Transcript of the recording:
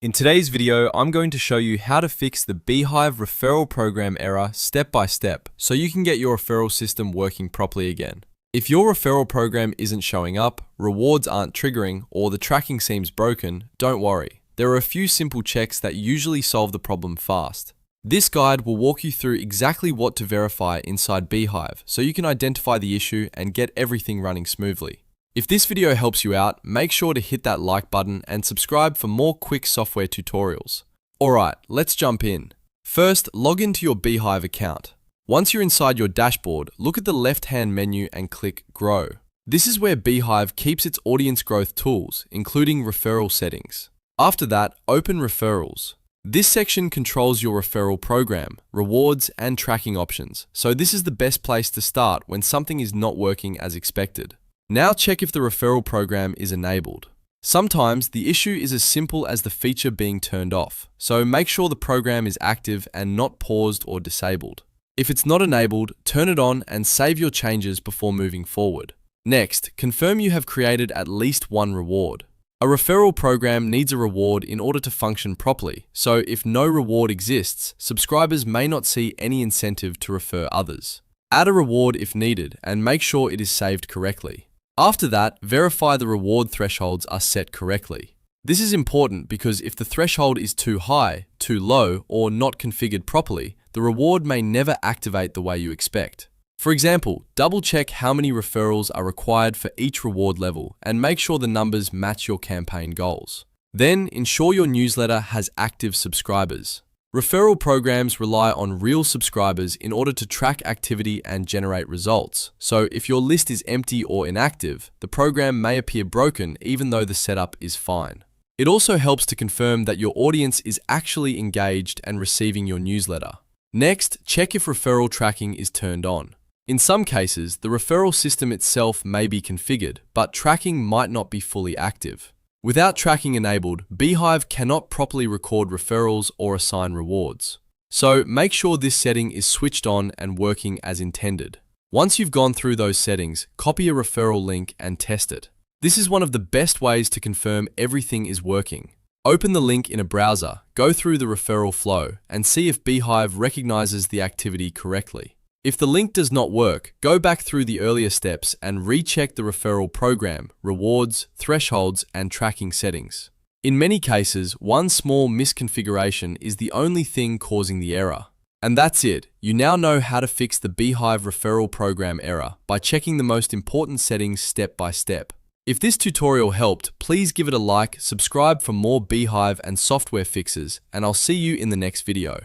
In today's video, I'm going to show you how to fix the Beehiiv Referral program error step by step so you can get your referral system working properly again. If your referral program isn't showing up, rewards aren't triggering, or the tracking seems broken, don't worry. There are a few simple checks that usually solve the problem fast. This guide will walk you through exactly what to verify inside Beehiiv so you can identify the issue and get everything running smoothly. If this video helps you out, make sure to hit that like button and subscribe for more quick software tutorials. Alright, let's jump in. First, log into your Beehiiv account. Once you're inside your dashboard, look at the left-hand menu and click Grow. This is where Beehiiv keeps its audience growth tools, including referral settings. After that, open Referrals. This section controls your referral program, rewards, and tracking options, so this is the best place to start when something is not working as expected. Now check if the referral program is enabled. Sometimes the issue is as simple as the feature being turned off, so make sure the program is active and not paused or disabled. If it's not enabled, turn it on and save your changes before moving forward. Next, confirm you have created at least one reward. A referral program needs a reward in order to function properly, so if no reward exists, subscribers may not see any incentive to refer others. Add a reward if needed and make sure it is saved correctly. After that, verify the reward thresholds are set correctly. This is important because if the threshold is too high, too low, or not configured properly, the reward may never activate the way you expect. For example, double-check how many referrals are required for each reward level and make sure the numbers match your campaign goals. Then, ensure your newsletter has active subscribers. Referral programs rely on real subscribers in order to track activity and generate results. So if your list is empty or inactive, the program may appear broken even though the setup is fine. It also helps to confirm that your audience is actually engaged and receiving your newsletter. Next, check if referral tracking is turned on. In some cases, the referral system itself may be configured, but tracking might not be fully active. Without tracking enabled, Beehiiv cannot properly record referrals or assign rewards. So make sure this setting is switched on and working as intended. Once you've gone through those settings, copy a referral link and test it. This is one of the best ways to confirm everything is working. Open the link in a browser, go through the referral flow, and see if Beehiiv recognizes the activity correctly. If the link does not work, go back through the earlier steps and recheck the referral program, rewards, thresholds, and tracking settings. In many cases, one small misconfiguration is the only thing causing the error. And that's it. You now know how to fix the Beehiiv referral program error by checking the most important settings step by step. If this tutorial helped, please give it a like, subscribe for more Beehiiv and software fixes, and I'll see you in the next video.